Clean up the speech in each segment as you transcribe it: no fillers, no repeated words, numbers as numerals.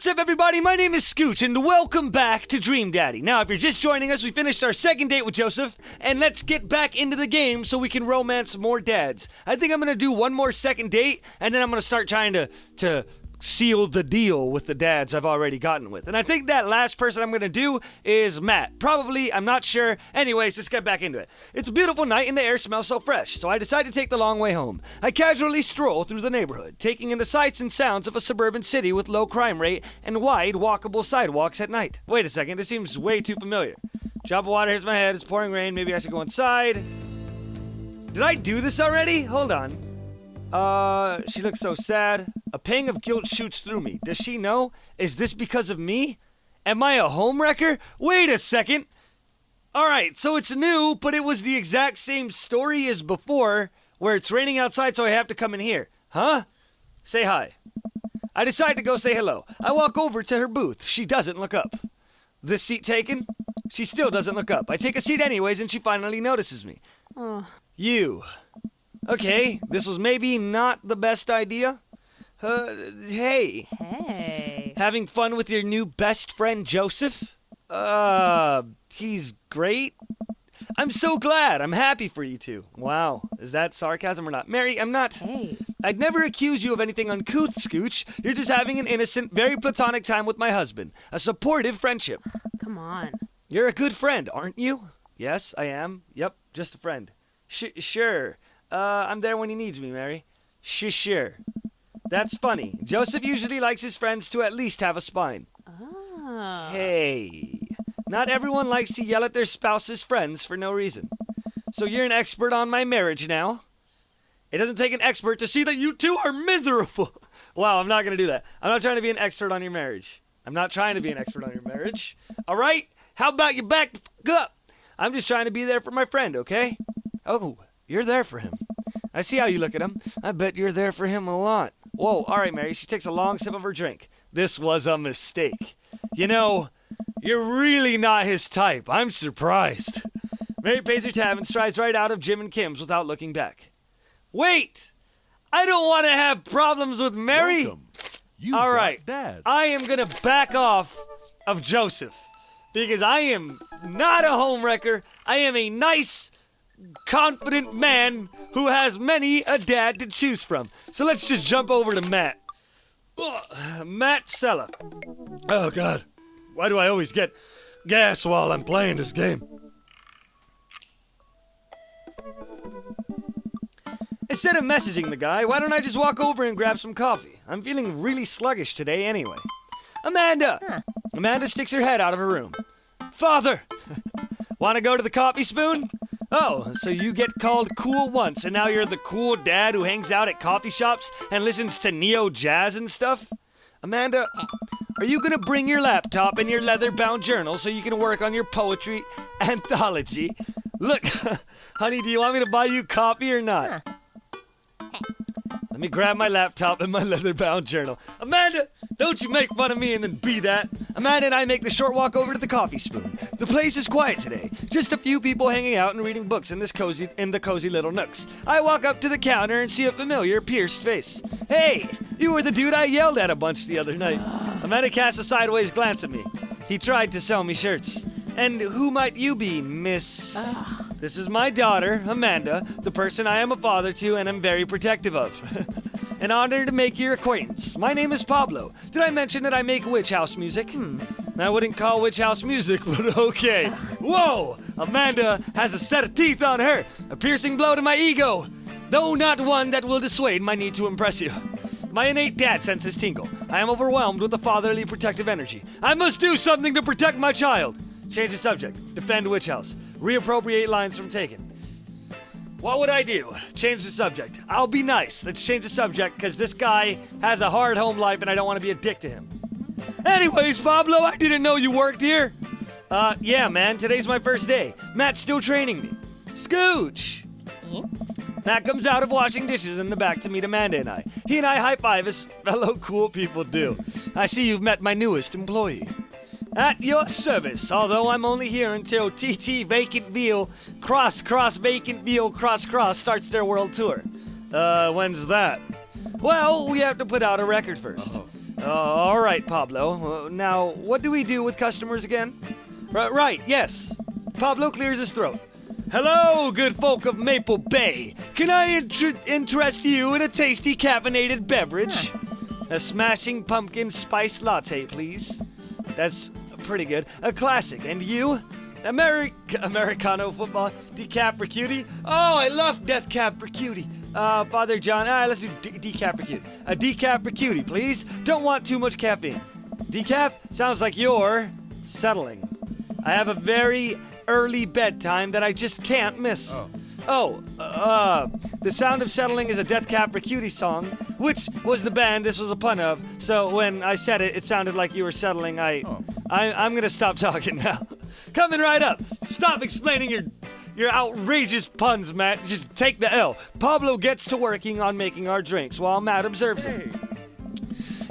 What's up, everybody? My name is Skooch, and welcome back to Dream Daddy. Now, if you're just joining us, we finished our second date with Joseph, and let's get back into the game so we can romance more dads. I think I'm gonna do one more second date, and then I'm gonna start trying to seal the deal with the dads I've already gotten with. And I think that last person I'm gonna do is Matt. Probably, I'm not sure. Anyways, let's get back into it. It's a beautiful night and the air smells so fresh, so I decide to take the long way home. I casually stroll through the neighborhood, taking in the sights and sounds of a suburban city with low crime rate and wide walkable sidewalks at night. Wait a second, this seems way too familiar. Drop of water hits my head, it's pouring rain, maybe I should go inside. Did I do this already? Hold on. She looks so sad. A pang of guilt shoots through me. Does she know? Is this because of me? Am I a homewrecker? Wait a second. Alright, so it's new, but it was the exact same story as before, where it's raining outside so I have to come in here. Huh? Say hi. I decide to go say hello. I walk over to her booth. She doesn't look up. This seat taken? She still doesn't look up. I take a seat anyways and she finally notices me. Oh. You. Okay, this was maybe not the best idea. Hey. Hey. Having fun with your new best friend, Joseph? He's great. I'm so glad. I'm happy for you two. Wow. Is that sarcasm or not? Mary, I'm not... Hey. I'd never accuse you of anything uncouth, Skooch. You're just having an innocent, very platonic time with my husband. A supportive friendship. Come on. You're a good friend, aren't you? Yes, I am. Yep, just a friend. Sure. I'm there when he needs me, Mary. Sure. That's funny. Joseph usually likes his friends to at least have a spine. Oh. Hey. Not everyone likes to yell at their spouse's friends for no reason. So you're an expert on my marriage now? It doesn't take an expert to see that you two are miserable. Wow, I'm not going to do that. I'm not trying to be an expert on your marriage. I'm not trying to be an expert on your marriage. All right? How about you back the fuck up? I'm just trying to be there for my friend, okay? Oh, you're there for him. I see how you look at him. I bet you're there for him a lot. Whoa, all right, Mary. She takes a long sip of her drink. This was a mistake. You know, you're really not his type. I'm surprised. Mary pays her tab and strides right out of Jim and Kim's without looking back. Wait! I don't want to have problems with Mary. Welcome. You all got right, Dad. I am going to back off of Joseph because I am not a homewrecker. I am a nice, confident man who has many a dad to choose from. So let's just jump over to Matt. Matt Sella. Oh, God. Why do I always get gas while I'm playing this game? Instead of messaging the guy, why don't I just walk over and grab some coffee? I'm feeling really sluggish today anyway. Amanda! Huh. Amanda sticks her head out of her room. Father! Want to go to the coffee spoon? Oh, so you get called cool once, and now you're the cool dad who hangs out at coffee shops and listens to neo-jazz and stuff? Amanda, are you gonna bring your laptop and your leather-bound journal so you can work on your poetry anthology? Look, honey, do you want me to buy you coffee or not? Let me grab my laptop and my leather-bound journal. Amanda, don't you make fun of me and then be that. Amanda and I make the short walk over to the coffee spoon. The place is quiet today. Just a few people hanging out and reading books in the cozy little nooks. I walk up to the counter and see a familiar pierced face. Hey, you were the dude I yelled at a bunch the other night. Amanda casts a sideways glance at me. He tried to sell me shirts. And who might you be, Miss... This is my daughter, Amanda, the person I am a father to and am very protective of. An honor to make your acquaintance. My name is Pablo. Did I mention that I make witch house music? I wouldn't call witch house music, but okay. Whoa! Amanda has a set of teeth on her. A piercing blow to my ego. Though not one that will dissuade my need to impress you. My innate dad senses tingle. I am overwhelmed with a fatherly protective energy. I must do something to protect my child. Change the subject. Defend witch house. Reappropriate lines from Taken. What would I do? Change the subject. I'll be nice. Let's change the subject because this guy has a hard home life and I don't want to be a dick to him. Anyways, Pablo, I didn't know you worked here. Yeah, man. Today's my first day. Matt's still training me. Skooch! Matt comes out of washing dishes in the back to meet Amanda and I. He and I high-five as fellow cool people do. I see you've met my newest employee. At your service, although I'm only here until TT Vacant Veal, Cross Vacant Veal, Cross starts their world tour. When's that? Well, we have to put out a record first. All right, Pablo. Now, what do we do with customers again? Right, yes. Pablo clears his throat. Hello, good folk of Maple Bay. Can I interest you in a tasty caffeinated beverage? A smashing pumpkin spice latte, please. That's pretty good. A classic. And you? Americano football. Decaf for cutie. Oh, I love Death Cab for cutie. Father John. All right, let's do decaf for cutie. A decaf for cutie, please. Don't want too much caffeine. Decaf? Sounds like you're settling. I have a very early bedtime that I just can't miss. The Sound of Settling is a Death Cab for Cutie song, which was the band this was a pun of. So when I said it, it sounded like you were settling. I'm gonna stop talking now. Coming right up. Stop explaining your outrageous puns, Matt. Just take the L. Pablo gets to working on making our drinks while Matt observes him.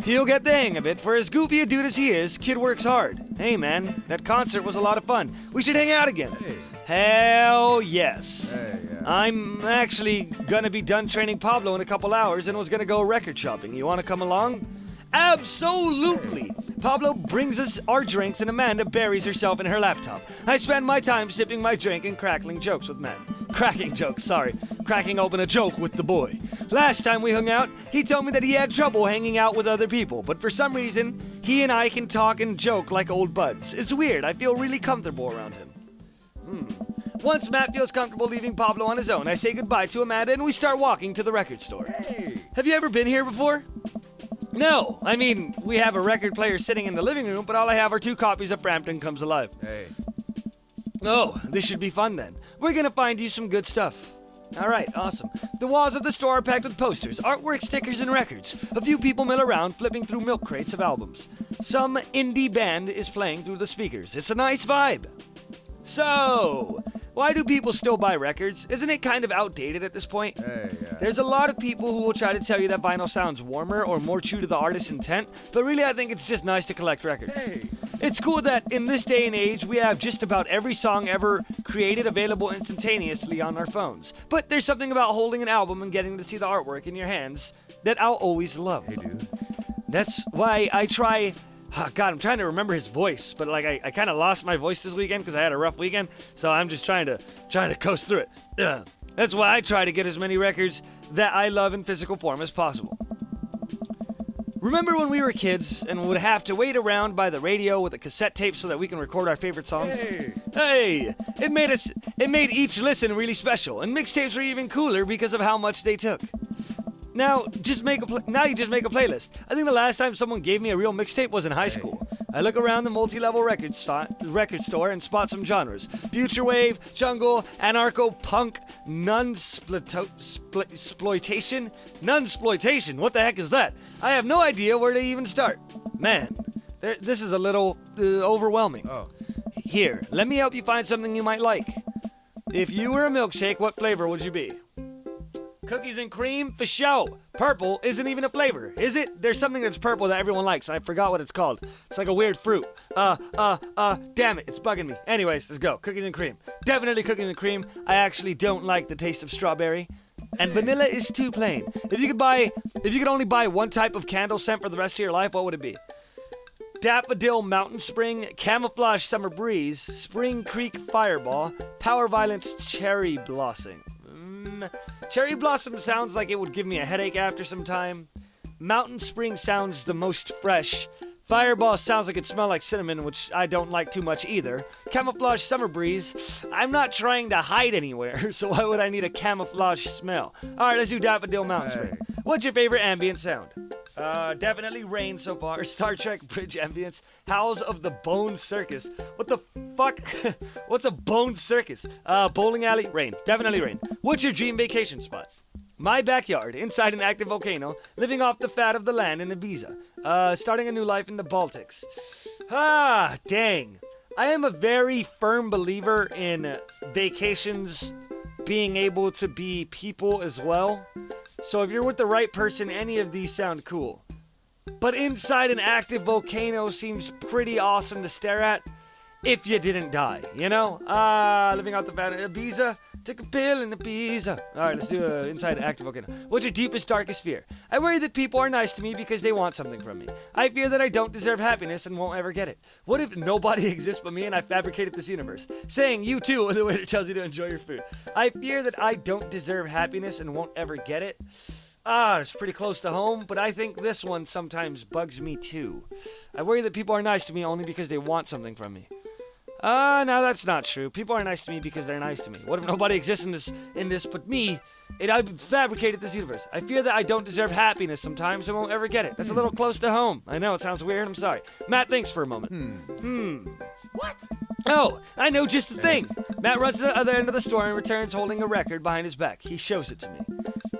He'll get the hang of it. For as goofy a dude as he is, kid works hard. Hey, man, that concert was a lot of fun. We should hang out again. Hey. Hell yes. Hey, yeah. I'm actually gonna be done training Pablo in a couple hours and was gonna go record shopping. You wanna come along? Absolutely. Pablo brings us our drinks and Amanda buries herself in her laptop. I spend my time sipping my drink and cracking jokes with Matt. Cracking jokes, sorry. Cracking open a joke with the boy. Last time we hung out, he told me that he had trouble hanging out with other people, but for some reason, he and I can talk and joke like old buds. It's weird. I feel really comfortable around him. Once Matt feels comfortable leaving Pablo on his own, I say goodbye to Amanda and we start walking to the record store. Hey. Have you ever been here before? No. I mean, we have a record player sitting in the living room, but all I have are 2 copies of Frampton Comes Alive. Hey. Oh, this should be fun then. We're gonna find you some good stuff. Alright, awesome. The walls of the store are packed with posters, artwork, stickers, and records. A few people mill around, flipping through milk crates of albums. Some indie band is playing through the speakers. It's a nice vibe. So, why do people still buy records? Isn't it kind of outdated at this point? Hey, yeah. There's a lot of people who will try to tell you that vinyl sounds warmer or more true to the artist's intent, but really I think it's just nice to collect records. Hey. It's cool that in this day and age we have just about every song ever created available instantaneously on our phones. But there's something about holding an album and getting to see the artwork in your hands that I'll always love. Hey, dude. That's why I try... Oh, God, I'm trying to remember his voice, but like I kind of lost my voice this weekend because I had a rough weekend, so I'm just trying to coast through it. That's why I try to get as many records that I love in physical form as possible. Remember when we were kids and would have to wait around by the radio with a cassette tape so that we can record our favorite songs? Hey, it made each listen really special, and mixtapes were even cooler because of how much they took. Now you just make a playlist. I think the last time someone gave me a real mixtape was in high school. I look around the multi-level record store and spot some genres: future wave, jungle, anarcho-punk, nunsploitation. What the heck is that? I have no idea where to even start. Man, this is a little overwhelming. Oh. Here, let me help you find something you might like. If you were a milkshake, what flavor would you be? Cookies and cream? For show. Purple isn't even a flavor, is it? There's something that's purple that everyone likes, and I forgot what it's called. It's like a weird fruit. Damn it, it's bugging me. Anyways, let's go. Cookies and cream. Definitely cookies and cream. I actually don't like the taste of strawberry. And vanilla is too plain. If you could only buy one type of candle scent for the rest of your life, what would it be? Daffodil Mountain Spring, Camouflage Summer Breeze, Spring Creek Fireball, Power Violence Cherry Blossom. Cherry Blossom sounds like it would give me a headache after some time. Mountain Spring sounds the most fresh. Fireball sounds like it smells like cinnamon, which I don't like too much either. Camouflage Summer Breeze, I'm not trying to hide anywhere, so why would I need a camouflage smell? Alright, let's do Daffodil Mountain Spring. What's your favorite ambient sound? Definitely rain so far. Star Trek Bridge ambience. Howls of the Bone Circus. What the fuck? What's a bone circus? Bowling alley. Rain. Definitely rain. What's your dream vacation spot? My backyard, inside an active volcano, living off the fat of the land in Ibiza. Starting a new life in the Baltics. Ah, dang. I am a very firm believer in vacations being able to be people as well. So if you're with the right person, any of these sound cool. But inside an active volcano seems pretty awesome to stare at if you didn't die, you know? Living out the fat Ibiza, Took a pill and a pizza. All right, let's do an inside active volcano. What's your deepest, darkest fear? I worry that people are nice to me because they want something from me. I fear that I don't deserve happiness and won't ever get it. What if nobody exists but me and I fabricated this universe? Saying you too when the waiter tells you to enjoy your food. I fear that I don't deserve happiness and won't ever get it. It's pretty close to home, but I think this one sometimes bugs me too. I worry that people are nice to me only because they want something from me. No, that's not true. People are nice to me because they're nice to me. What if nobody exists in this but me, and I've fabricated this universe? I fear that I don't deserve happiness sometimes and won't ever get it. That's a little close to home. I know, it sounds weird. I'm sorry. Matt thinks for a moment. What? Oh, I know just the thing. Matt runs to the other end of the store and returns holding a record behind his back. He shows it to me.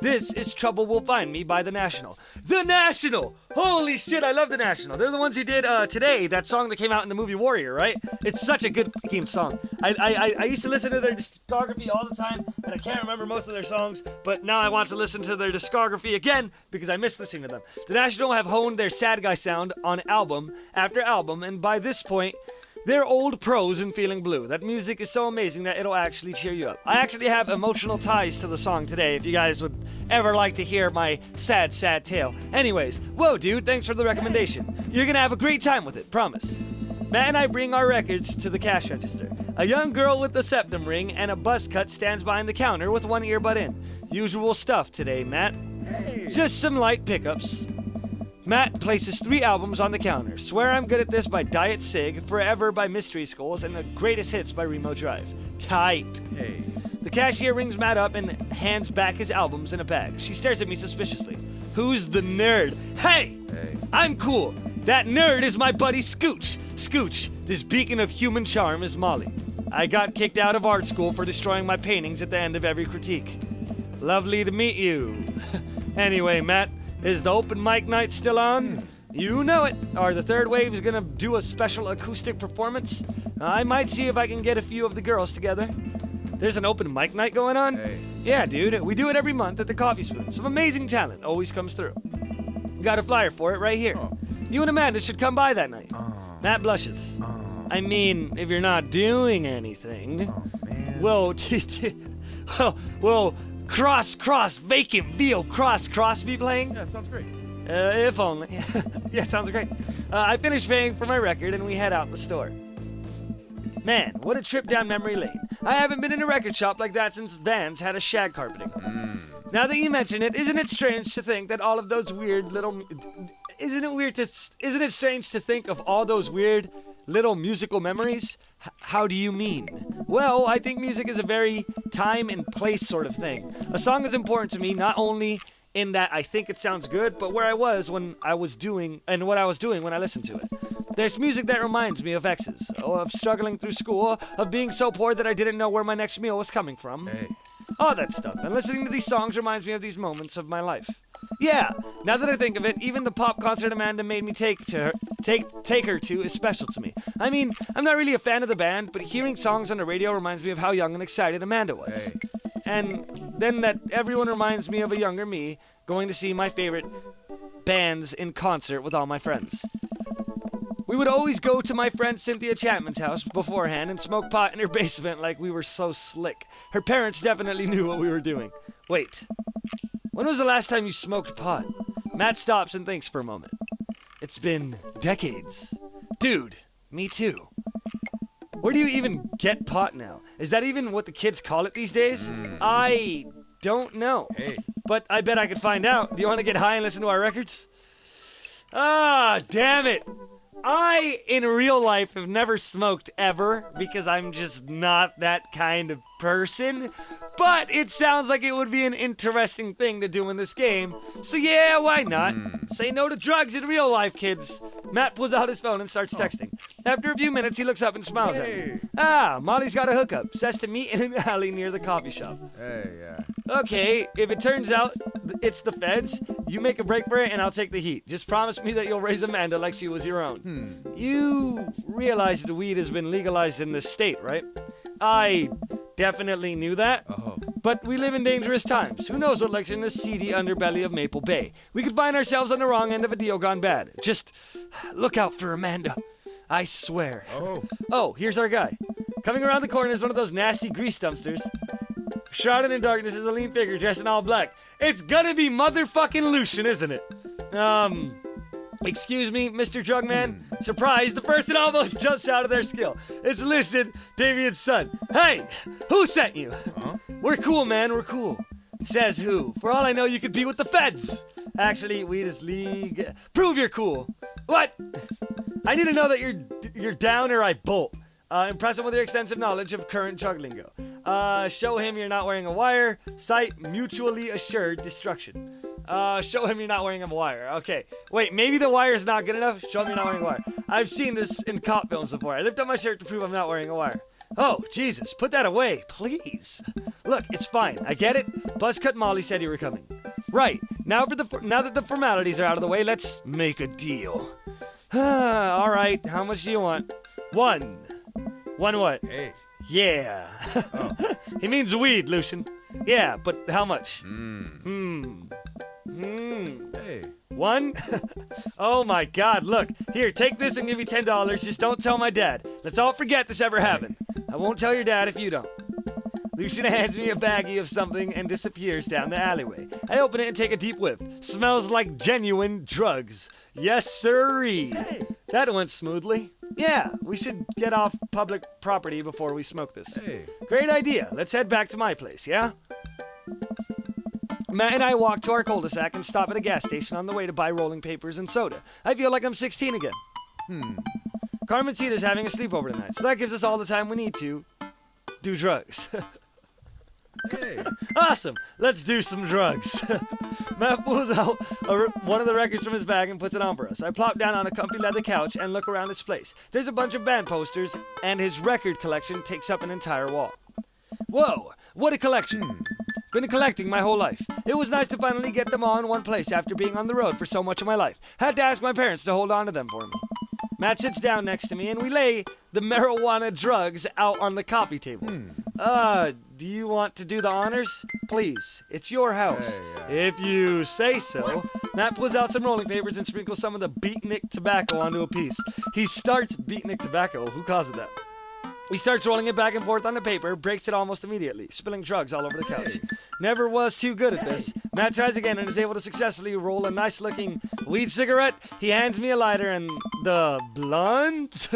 This is Trouble Will Find Me by The National. The National! Holy shit, I love The National. They're the ones who did Today, that song that came out in the movie Warrior, right? It's such a good fucking song. I used to listen to their discography all the time, and I can't remember most of their songs, but now I want to listen to their discography again because I miss listening to them. The National have honed their sad guy sound on album after album, and by this point, they're old pros in Feeling Blue. That music is so amazing that it'll actually cheer you up. I actually have emotional ties to the song Today, if you guys would ever like to hear my sad, sad tale. Anyways, whoa dude, thanks for the recommendation. You're gonna have a great time with it, promise. Matt and I bring our records to the cash register. A young girl with a septum ring and a buzz cut stands behind the counter with one earbud in. Usual stuff today, Matt. Hey. Just some light pickups. Matt places 3 albums on the counter. Swear I'm Good at This by Diet Sig, Forever by Mystery Skulls, and the Greatest Hits by Remo Drive. Tight. Hey. The cashier rings Matt up and hands back his albums in a bag. She stares at me suspiciously. Who's the nerd? Hey! Hey. I'm cool. That nerd is my buddy Skooch. Skooch, this beacon of human charm is Molly. I got kicked out of art school for destroying my paintings at the end of every critique. Lovely to meet you. Anyway, Matt, is the open mic night still on? You know it. Are the Third Waves gonna do a special acoustic performance? I might see if I can get a few of the girls together. There's an open mic night going on? Hey. Yeah, dude. We do it every month at the Coffee Spoon. Some amazing talent always comes through. Got a flyer for it right here. Oh. You and Amanda should come by that night. Matt blushes. I mean, if you're not doing anything. Oh, man. Well, cross, vacant, veal, cross be playing? Yeah, sounds great. If only. Yeah, sounds great. I finished paying for my record and we head out the store. Man, what a trip down memory lane. I haven't been in a record shop like that since Vans had a shag carpeting. Now that you mention it, isn't it strange to think that all of those weird little... Isn't it strange to think of all those weird little musical memories? How do you mean? Well, I think music is a very time and place sort of thing. A song is important to me not only in that I think it sounds good, but where I was when I was doing, and what I was doing when I listened to it. There's music that reminds me of exes, of struggling through school, of being so poor that I didn't know where my next meal was coming from. Hey. All that stuff. And listening to these songs reminds me of these moments of my life. Yeah, now that I think of it, even the pop concert Amanda made me take her to is special to me. I mean, I'm not really a fan of the band, but hearing songs on the radio reminds me of how young and excited Amanda was. Hey. And then that everyone reminds me of a younger me going to see my favorite bands in concert with all my friends. We would always go to my friend Cynthia Chapman's house beforehand and smoke pot in her basement like we were so slick. Her parents definitely knew what we were doing. Wait, when was the last time you smoked pot? Matt stops and thinks for a moment. It's been decades. Dude, me too. Where do you even get pot now? Is that even what the kids call it these days? I don't know. Hey. But I bet I could find out. Do you want to get high and listen to our records? Ah, damn it. I, in real life, have never smoked ever because I'm just not that kind of person. But it sounds like it would be an interesting thing to do in this game. So yeah, why not? Say no to drugs in real life, kids. Matt pulls out his phone and starts texting. After a few minutes, he looks up and smiles at me. Hey. Ah, Molly's got a hookup. Says to meet in an alley near the coffee shop. Hey, yeah. Okay, if it turns out it's the feds, you make a break for it and I'll take the heat. Just promise me that you'll raise Amanda like she was your own. You realize that weed has been legalized in this state, right? I definitely knew that. Oh. But we live in dangerous times. Who knows what lies in the seedy underbelly of Maple Bay? We could find ourselves on the wrong end of a deal gone bad. Just look out for Amanda. I swear. Oh. Oh, here's our guy. Coming around the corner is one of those nasty grease dumpsters. Shrouded in darkness is a lean figure dressed in all black. It's gonna be motherfucking Lucian, isn't it? Excuse me, Mr. Drugman. Surprise, the person almost jumps out of their skill. It's Lucian, Davian's son. Hey, who sent you? Huh? We're cool, man, we're cool. Says who? For all I know, you could be with the feds. Actually, we just league. Prove you're cool. What? I need to know that you're down or I bolt. Impress him with your extensive knowledge of current drug lingo. Show him you're not wearing a wire. Cite mutually assured destruction. Show him you're not wearing a wire. Okay. Wait, maybe the wire's not good enough? Show him you're not wearing a wire. I've seen this in cop films before. I lift up my shirt to prove I'm not wearing a wire. Oh, Jesus. Put that away, please. Look, it's fine. I get it. Buzzcut Molly said you were coming. Right. Now that the formalities are out of the way, let's make a deal. All right. How much do you want? One. One what? Hey. Yeah. Oh. He means weed, Lucian. Yeah, but how much? Hey. One? Oh my God, look. Here, take this and give you $10. Just don't tell my dad. Let's all forget this ever happened. I won't tell your dad if you don't. Lucian hands me a baggie of something and disappears down the alleyway. I open it and take a deep whiff. Smells like genuine drugs. Yes, sirree. Hey. That went smoothly. Yeah, we should get off public property before we smoke this. Hey. Great idea. Let's head back to my place, yeah? Matt and I walk to our cul-de-sac and stop at a gas station on the way to buy rolling papers and soda. I feel like I'm 16 again. Carmencita's having a sleepover tonight, so that gives us all the time we need to do drugs. Hey. Awesome. Let's do some drugs. Matt pulls out one of the records from his bag and puts it on for us. I plop down on a comfy leather couch and look around his place. There's a bunch of band posters, and his record collection takes up an entire wall. Whoa, what a collection. Been collecting my whole life. It was nice to finally get them all in one place after being on the road for so much of my life. Had to ask my parents to hold on to them for me. Matt sits down next to me and we lay the marijuana drugs out on the coffee table. Do you want to do the honors? Please, it's your house. Hey, If you say so. Matt pulls out some rolling papers and sprinkles some of the beatnik tobacco onto a piece. He starts beatnik tobacco. Who calls it that? He starts rolling it back and forth on the paper, breaks it almost immediately, spilling drugs all over the couch. Never was too good at this. Matt tries again and is able to successfully roll a nice-looking weed cigarette. He hands me a lighter and the blunt,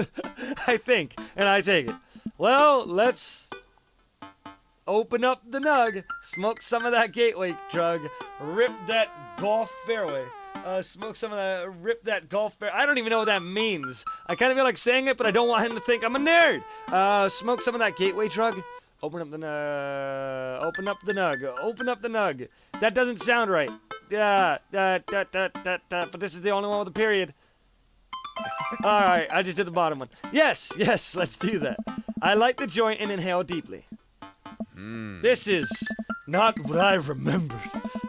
I think, and I take it. Well, let's open up the nug, smoke some of that gateway drug, rip that golf fairway. Smoke some of that, rip that golf fair. I don't even know what that means. I kind of feel like saying it, but I don't want him to think I'm a nerd. Smoke some of that gateway drug. Open up the nug. Open up the nug. Open up the nug. That doesn't sound right. Yeah, but this is the only one with a period. All right, I just did the bottom one. Yes, let's do that. I light the joint and inhale deeply. This is not what I remembered.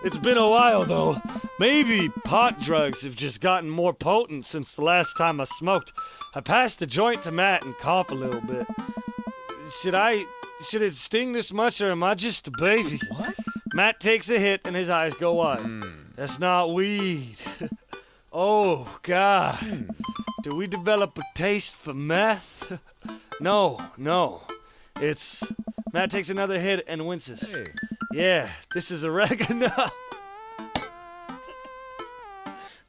It's been a while, though. Maybe pot drugs have just gotten more potent since the last time I smoked. I passed the joint to Matt and cough a little bit. Should it sting this much, or am I just a baby? What? Matt takes a hit and his eyes go wide. That's not weed. Oh, God. Do we develop a taste for meth? No. It's... Matt takes another hit and winces. Hey. Yeah, this is oregano.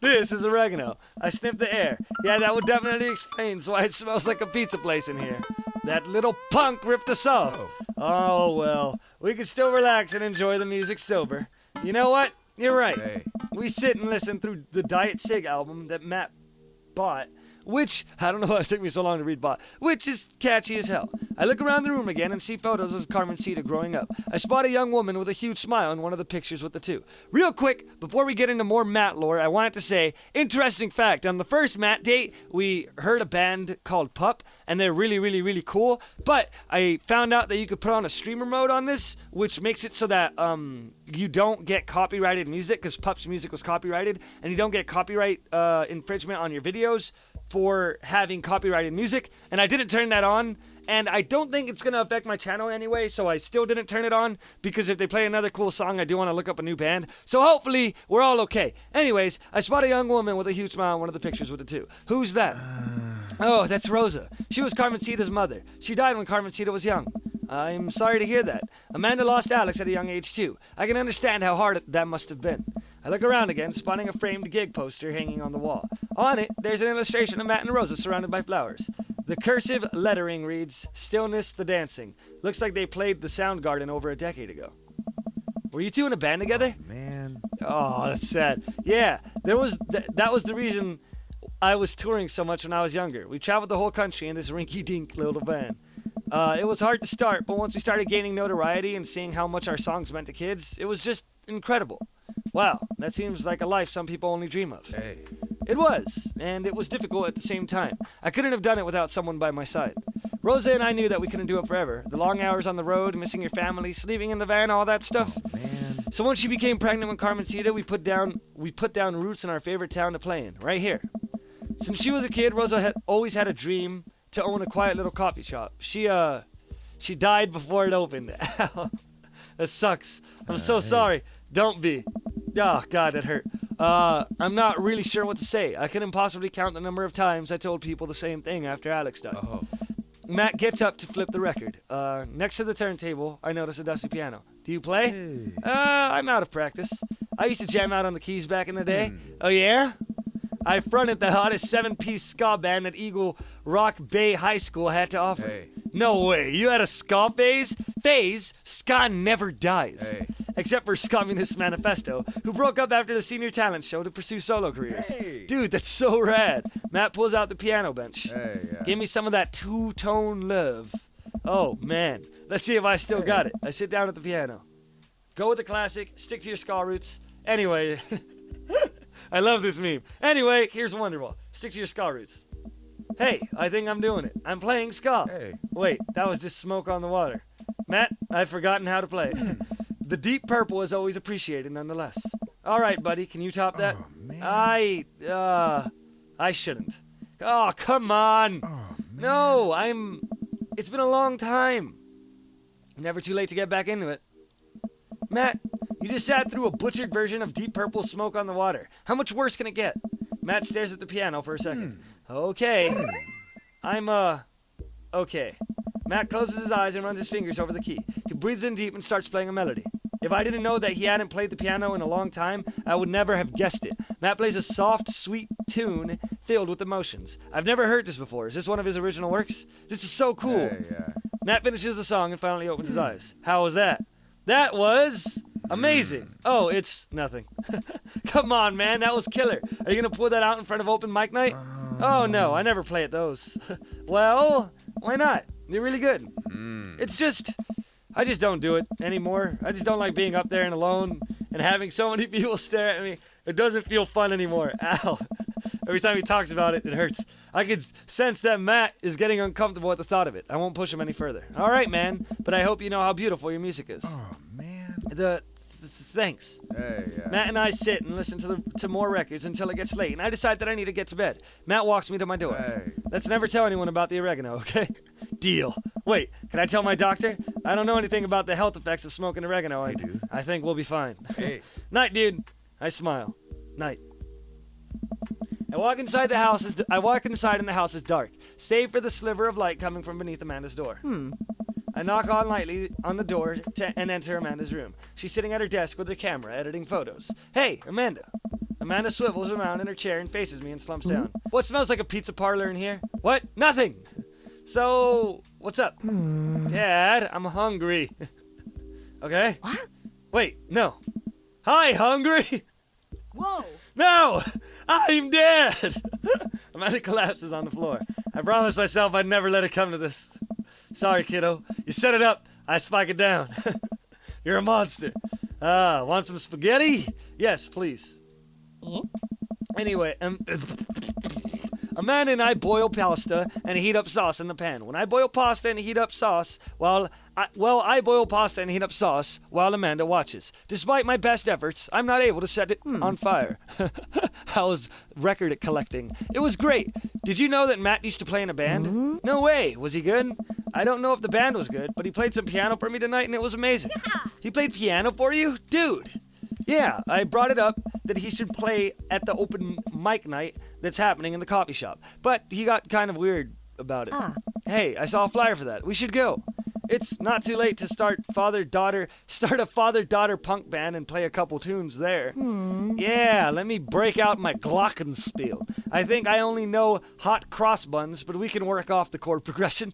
This is oregano. I sniff the air. Yeah, that would definitely explain why it smells like a pizza place in here. That little punk ripped us off. Oh, well. We can still relax and enjoy the music sober. You know what? You're right. Hey. We sit and listen through the Diet Sig album that Matt bought, which, I don't know why it took me so long to read bought, which is catchy as hell. I look around the room again and see photos of Carmencita growing up. I spot a young woman with a huge smile in one of the pictures with the two. Real quick, before we get into more Matt lore, I wanted to say, interesting fact, on the first Matt date, we heard a band called Pup, and they're really, really, really cool, but I found out that you could put on a streamer mode on this, which makes it so that you don't get copyrighted music, because Pup's music was copyrighted, and you don't get copyright infringement on your videos for having copyrighted music, and I didn't turn that on, and I don't think it's going to affect my channel anyway, so I still didn't turn it on, because if they play another cool song, I do want to look up a new band, so hopefully, we're all okay. Anyways, I spot a young woman with a huge smile in one of the pictures with the two. Who's that? Oh, that's Rosa. She was Carmencita's mother. She died when Carmencita was young. I'm sorry to hear that. Amanda lost Alex at a young age, too. I can understand how hard that must have been. I look around again, spotting a framed gig poster hanging on the wall. On it, there's an illustration of Matt and Rosa surrounded by flowers. The cursive lettering reads, Stillness the Dancing. Looks like they played the Soundgarden over a decade ago. Were you two in a band together? Oh, man. Oh, that's sad. Yeah, that was the reason I was touring so much when I was younger. We traveled the whole country in this rinky-dink little van. It was hard to start, but once we started gaining notoriety and seeing how much our songs meant to kids, it was just incredible. Wow, that seems like a life some people only dream of. Hey. It was, and it was difficult at the same time. I couldn't have done it without someone by my side. Rosa and I knew that we couldn't do it forever. The long hours on the road, missing your family, sleeping in the van, all that stuff. Oh, man. So once she became pregnant with Carmencita, we put down roots in our favorite town to play in, right here. Since she was a kid, Rosa had always had a dream to own a quiet little coffee shop. She died before it opened. That sucks. I'm so sorry. Don't be. Oh, God, that hurt. I'm not really sure what to say. I couldn't possibly count the number of times I told people the same thing after Alex died. Oh. Matt gets up to flip the record. Next to the turntable, I notice a dusty piano. Do you play? Hey. I'm out of practice. I used to jam out on the keys back in the day. Oh, yeah? I fronted the hottest 7-piece ska band that Eagle Rock Bay High School had to offer. Hey. No way. You had a ska phase? Phase? Ska never dies. Hey. Except for Communist Manifesto, who broke up after the senior talent show to pursue solo careers. Hey. Dude, that's so rad. Matt pulls out the piano bench. Hey, yeah. Give me some of that two-tone love. Oh, man. Let's see if I still got it. I sit down at the piano. Go with the classic. Stick to your ska roots. Anyway, I love this meme. Anyway, here's Wonderwall. Stick to your ska roots. Hey, I think I'm doing it. I'm playing ska. Hey. Wait, that was just smoke on the water. Matt, I've forgotten how to play. The Deep Purple is always appreciated nonetheless. All right, buddy, can you top that? Oh, man. I shouldn't. Oh, come on. Oh, man. No, it's been a long time. Never too late to get back into it. Matt, you just sat through a butchered version of Deep Purple Smoke on the Water. How much worse can it get? Matt stares at the piano for a second. Okay. Okay. Matt closes his eyes and runs his fingers over the key. He breathes in deep and starts playing a melody. If I didn't know that he hadn't played the piano in a long time, I would never have guessed it. Matt plays a soft, sweet tune filled with emotions. I've never heard this before. Is this one of his original works? This is so cool. Hey, yeah. Matt finishes the song and finally opens his eyes. How was that? That was amazing. Oh, it's nothing. Come on, man. That was killer. Are you going to pull that out in front of open mic night? Oh, no. I never play at those. Well, why not? They're really good. It's just, I just don't do it anymore. I just don't like being up there and alone and having so many people stare at me. It doesn't feel fun anymore. Ow. Every time he talks about it, it hurts. I could sense that Matt is getting uncomfortable at the thought of it. I won't push him any further. All right, man. But I hope you know how beautiful your music is. Oh, man. Thanks. Hey, yeah. Matt and I sit and listen to more records until it gets late, and I decide that I need to get to bed. Matt walks me to my door. Hey. Let's never tell anyone about the oregano, okay? Deal. Wait, can I tell my doctor? I don't know anything about the health effects of smoking oregano. Hey, dude. I think we'll be fine. Hey. Night, dude. I smile. Night. I walk inside and the house is dark, save for the sliver of light coming from beneath Amanda's door. I knock lightly on the door and enter Amanda's room. She's sitting at her desk with her camera, editing photos. Hey, Amanda. Amanda swivels around in her chair and faces me and slumps down. What smells like a pizza parlor in here? What? Nothing. So, what's up? Dad, I'm hungry. Okay? What? Wait, no. Hi, hungry? Whoa. No! I'm dead! Amanda collapses on the floor. I promised myself I'd never let it come to this. Sorry, kiddo. You set it up. I spike it down. You're a monster. Want some spaghetti? Yes, please. Anyway, Amanda and I boil pasta and heat up sauce in the pan. When I boil pasta and heat up sauce, I boil pasta and heat up sauce while Amanda watches. Despite my best efforts, I'm not able to set it on fire. I was record at collecting. It was great. Did you know that Matt used to play in a band? No way. Was he good? I don't know if the band was good, but he played some piano for me tonight and it was amazing. He played piano for you? Dude. Yeah, I brought it up that he should play at the open mic night that's happening in the coffee shop. But he got kind of weird about it. Hey, I saw a flyer for that. We should go. It's not too late to start a father-daughter punk band and play a couple tunes there. Yeah, let me break out my glockenspiel. I think I only know hot cross buns, but we can work off the chord progression.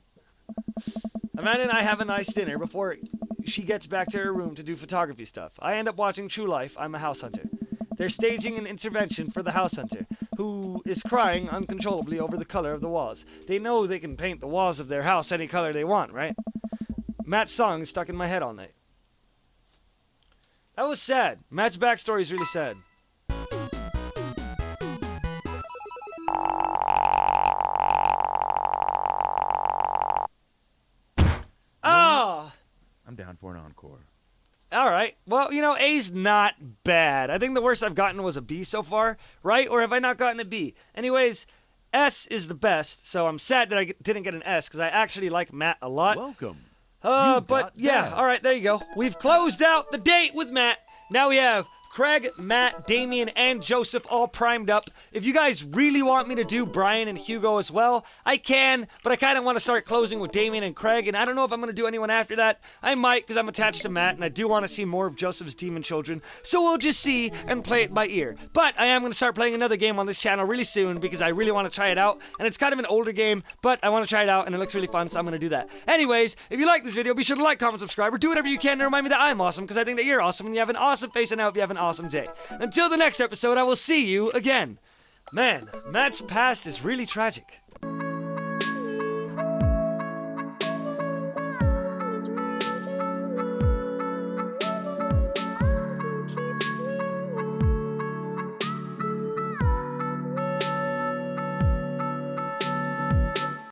Amanda and I have a nice dinner before she gets back to her room to do photography stuff. I end up watching True Life. I'm a house hunter. They're staging an intervention for the house hunter, who is crying uncontrollably over the color of the walls. They know they can paint the walls of their house any color they want, right? Matt's song is stuck in my head all night. That was sad. Matt's backstory is really sad. Oh! I'm down for an encore. All right. Well, A's not bad. I think the worst I've gotten was a B so far, right? Or have I not gotten a B? Anyways, S is the best, so I'm sad that I didn't get an S because I actually like Matt a lot. Welcome. But yeah, all right, there you go. We've closed out the date with Matt. Now we have Craig, Matt, Damien, and Joseph all primed up. If you guys really want me to do Brian and Hugo as well, I can, but I kind of want to start closing with Damien and Craig, and I don't know if I'm going to do anyone after that. I might, because I'm attached to Matt, and I do want to see more of Joseph's demon children, so we'll just see and play it by ear. But I am going to start playing another game on this channel really soon, because I really want to try it out, and it's kind of an older game, but I want to try it out, and it looks really fun, so I'm going to do that. Anyways, if you like this video, be sure to like, comment, subscribe, or do whatever you can to remind me that I'm awesome, because I think that you're awesome, and you have an awesome face, and I hope you have an awesome day. Until the next episode, I will see you again. Man, Matt's past is really tragic.